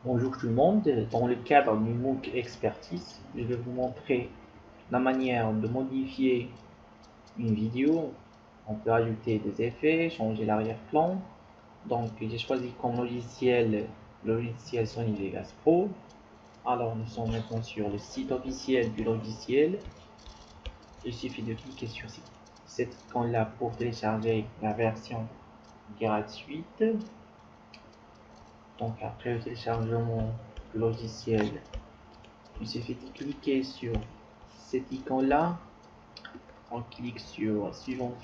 Bonjour tout le monde, dans le cadre du MOOC Expertise, je vais vous montrer la manière de modifier une vidéo. On peut ajouter des effets, changer l'arrière-plan. Donc j'ai choisi comme logiciel le logiciel Sony Vegas Pro. Alors nous sommes maintenant sur le site officiel du logiciel. Il suffit de cliquer sur cette icône-là pour télécharger la version gratuite. Donc après le téléchargement du logiciel, il suffit de cliquer sur cette icône là, on clique sur suivant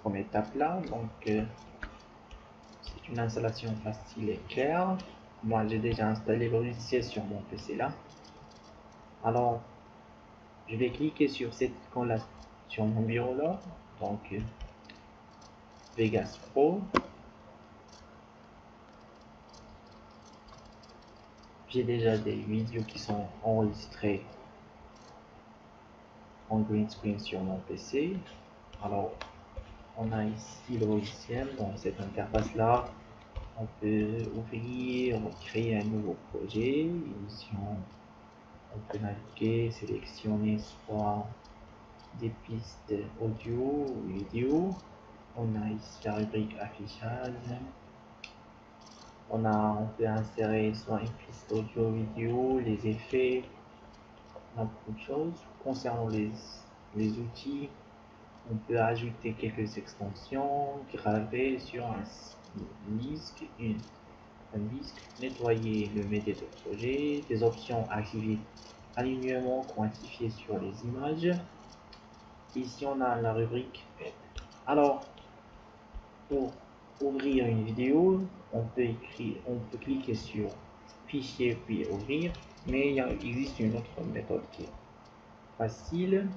comme étape là. Donc c'est une installation facile et claire. Moi j'ai déjà installé le logiciel sur mon PC là. Alors je vais cliquer sur cette icône là sur mon bureau là, donc Vegas Pro. J'ai déjà des vidéos qui sont enregistrées en green screen sur mon PC. Alors on a ici le logiciel. Dans cette interface là, on peut ouvrir, créer un nouveau projet, ici on peut naviguer, sélectionner soit des pistes audio ou vidéo. On a ici la rubrique affichage. On peut insérer soit une piste audio vidéo, les effets, on a beaucoup de choses. Concernant les outils, on peut ajouter quelques extensions, graver sur un disque, nettoyer le média de projet, des options activer alignement quantifié sur les images. Ici on a la rubrique. Alors pour ouvrir une vidéo, on peut cliquer sur fichier puis ouvrir, mais il existe une autre méthode qui est facile.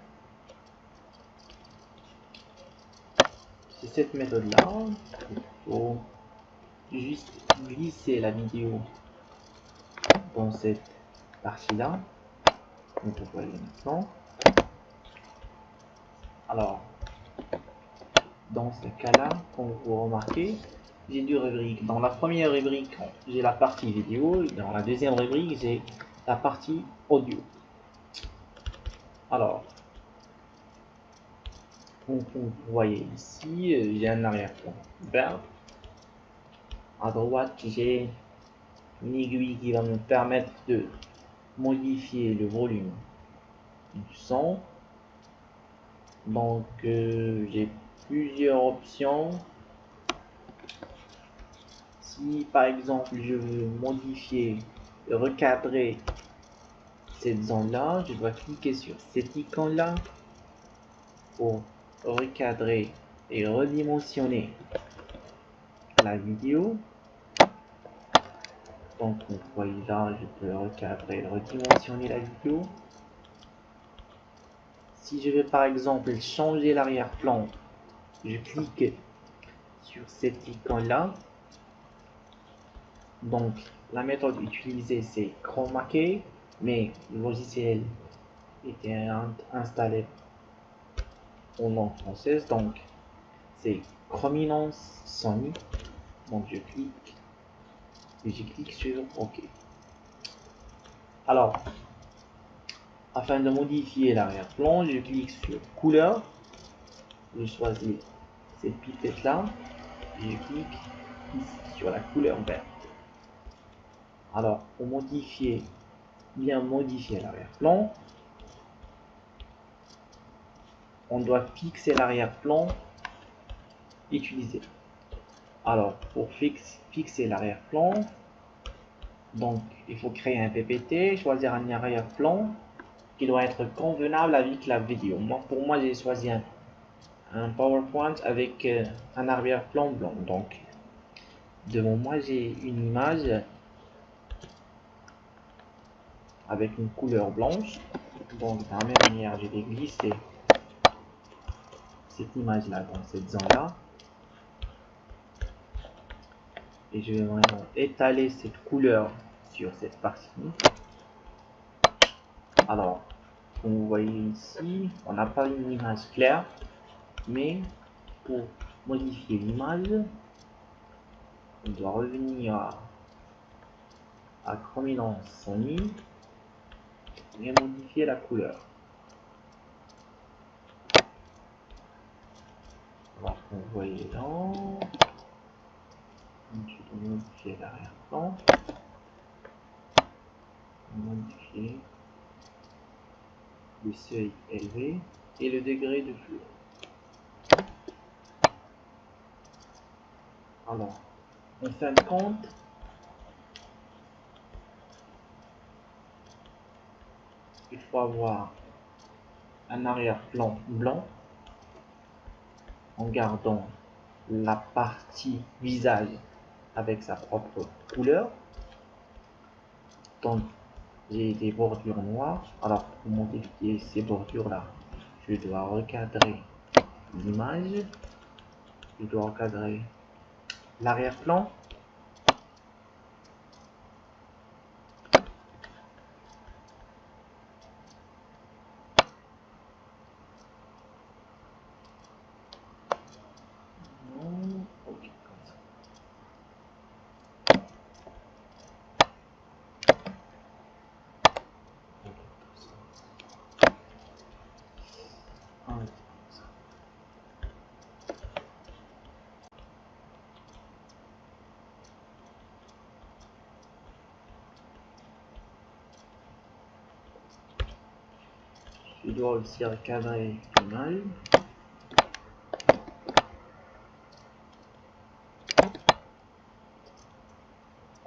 C'est cette méthode là. Il faut juste glisser la vidéo dans cette partie là. Donc vous voyez maintenant. Alors dans ce cas là, comme vous remarquez, j'ai deux rubriques. Dans la première rubrique, j'ai la partie vidéo, et dans la deuxième rubrique, j'ai la partie audio. Alors comme vous voyez ici, j'ai un arrière-plan vert. À droite, j'ai une aiguille qui va me permettre de modifier le volume du son. Donc j'ai plusieurs options. Si par exemple je veux modifier, recadrer cette zone là, je dois cliquer sur cette icône là pour recadrer et redimensionner la vidéo. Donc vous voyez là, je peux recadrer et redimensionner la vidéo. Si je veux par exemple changer l'arrière-plan, je clique sur cette icône là. Donc la méthode utilisée c'est chroma key, mais le logiciel était installé en langue française, donc c'est Chrominance Sony. Donc je clique et je clique sur OK. Alors afin de modifier l'arrière-plan, je clique sur couleur, je choisis cette pipette là et je clique ici sur la couleur verte. Alors pour bien modifier l'arrière-plan, on doit fixer l'arrière-plan utilisé. Alors pour fixer l'arrière-plan, donc il faut créer un PPT, choisir un arrière-plan qui doit être convenable avec la vidéo. Pour moi j'ai choisi un PowerPoint avec un arrière-plan blanc. Donc devant moi j'ai une image avec une couleur blanche. Donc de la même manière je vais glisser cette image là dans cette zone là et je vais vraiment étaler cette couleur sur cette partie. Alors comme vous voyez ici, on n'a pas une image claire, mais pour modifier l'image, on doit revenir à chrominance Sony et modifier la couleur. Alors vous voyez là, je vais modifier l'arrière-plan, modifier le seuil élevé et le degré de flou. Alors, en fin de compte, il faut avoir un arrière-plan blanc en gardant la partie visage avec sa propre couleur. Donc, j'ai des bordures noires. Alors, pour modifier ces bordures-là, je dois recadrer l'image. Je dois recadrer l'arrière-plan. Ok, comme ça. Je dois aussi recadrer l'image.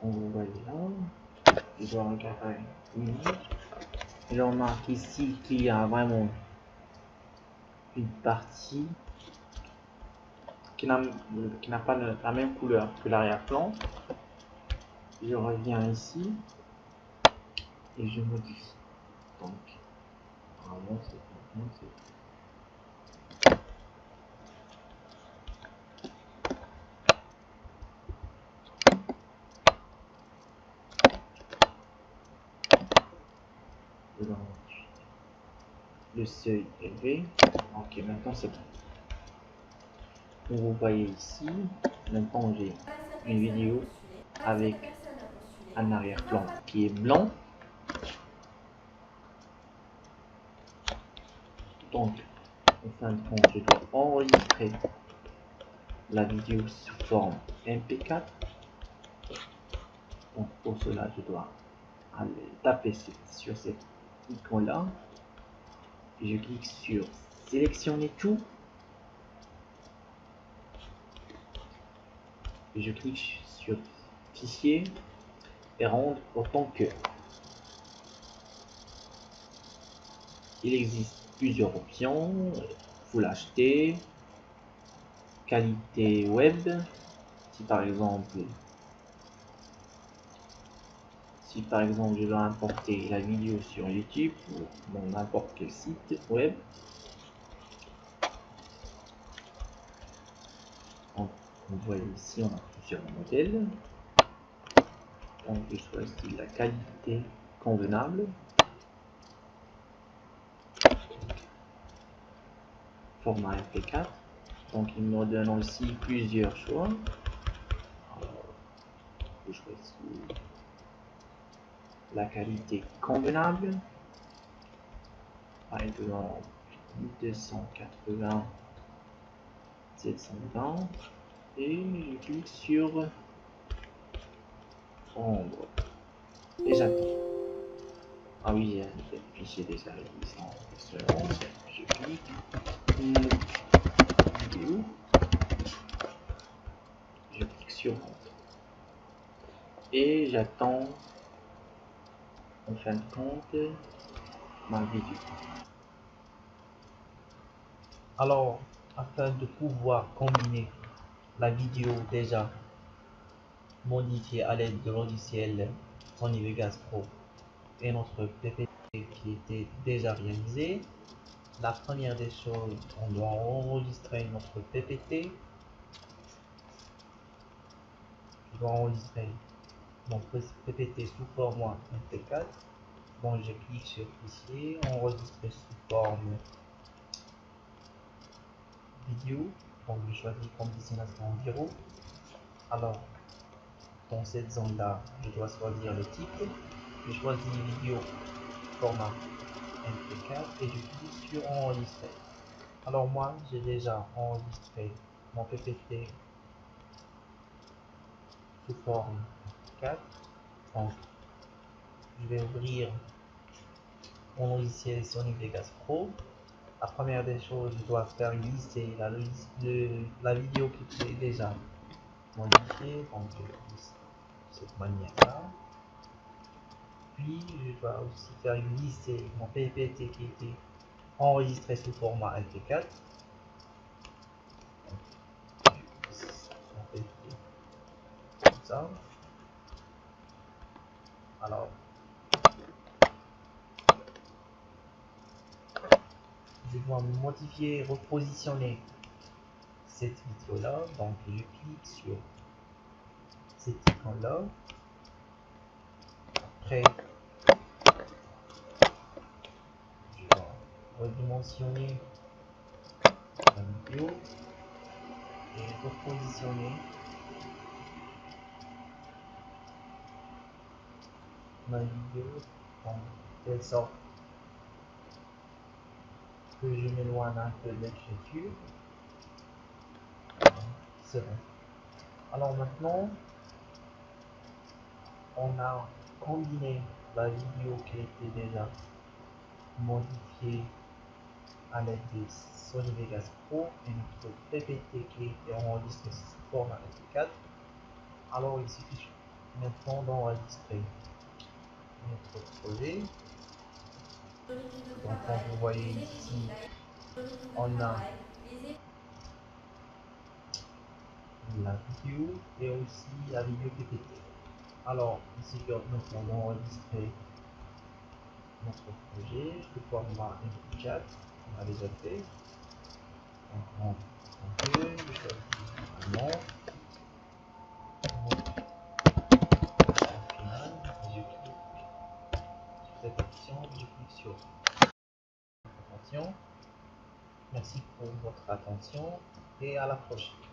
On voit là. Je dois recadrer l'image. Et je remarque ici qu'il y a vraiment une partie qui n'a pas la même couleur que l'arrière-plan. Je reviens ici et je modifie. Donc, vraiment, c'est le seuil élevé. Ok, maintenant c'est bon. Vous voyez ici, maintenant j'ai une vidéo avec un arrière-plan qui est blanc. Donc, en fin de compte, je dois enregistrer la vidéo sous forme MP4. Donc, pour cela, je dois aller taper sur cette icône-là. Je clique sur sélectionner tout. Et je clique sur fichier et rendre autant que. Il existe plusieurs options, Full HD, qualité web, si par exemple je veux importer la vidéo sur YouTube ou dans n'importe quel site web. Donc, vous voyez ici on a plusieurs modèles. Donc je choisis la qualité convenable, format MP4. Donc il me donne aussi plusieurs choix. Alors, je choisis la qualité convenable, par exemple 280 720 et je clique sur prendre et j'attends. Ah oui, le fichier déjà existant. Je clique vidéo, je clique sur rendre et j'attends en fin de compte ma vidéo. Alors, afin de pouvoir combiner la vidéo déjà modifiée à l'aide de logiciel Sony Vegas Pro et notre PPT qui était déjà réalisé, la première des choses, on doit enregistrer notre PPT. Je dois enregistrer mon PPT sous format MP4. Bon, je clique sur fichier, enregistrer sous forme vidéo. Donc, je choisis comme destination vidéo. Alors, dans cette zone là, je dois choisir le type. Je choisis vidéo format MP4 et je clique sur enregistrer. Alors moi j'ai déjà enregistré mon PPT sous forme 4. Donc je vais ouvrir mon logiciel Sony Vegas Pro. La première des choses, je dois faire glisser la vidéo qui est déjà modifiée, donc de cette manière-là. Puis je dois aussi faire glisser mon PPT qui était enregistré sous format MP4. Donc, je glisse mon PPT comme ça. Alors, je dois modifier, repositionner cette vidéo là, donc je clique sur cet icône là. Après je dois redimensionner la vidéo et repositionner ma vidéo en telle sorte que je m'éloigne un peu de l'écriture. C'est bon. Alors maintenant on a combiné la vidéo qui était déjà modifiée à l'aide de Sony Vegas Pro et notre PPT qui était enregistré sous format MP4. Alors il suffit maintenant d'enregistrer notre projet. Donc comme vous voyez ici, on a la vidéo et aussi la vidéo PPT. Alors ici maintenant d'enregistrer notre projet sous format MP4, on a déjà fait. Donc on peut, je choisis non, final, je clique sur cette option, je clique sur attention. Merci pour votre attention et à la prochaine.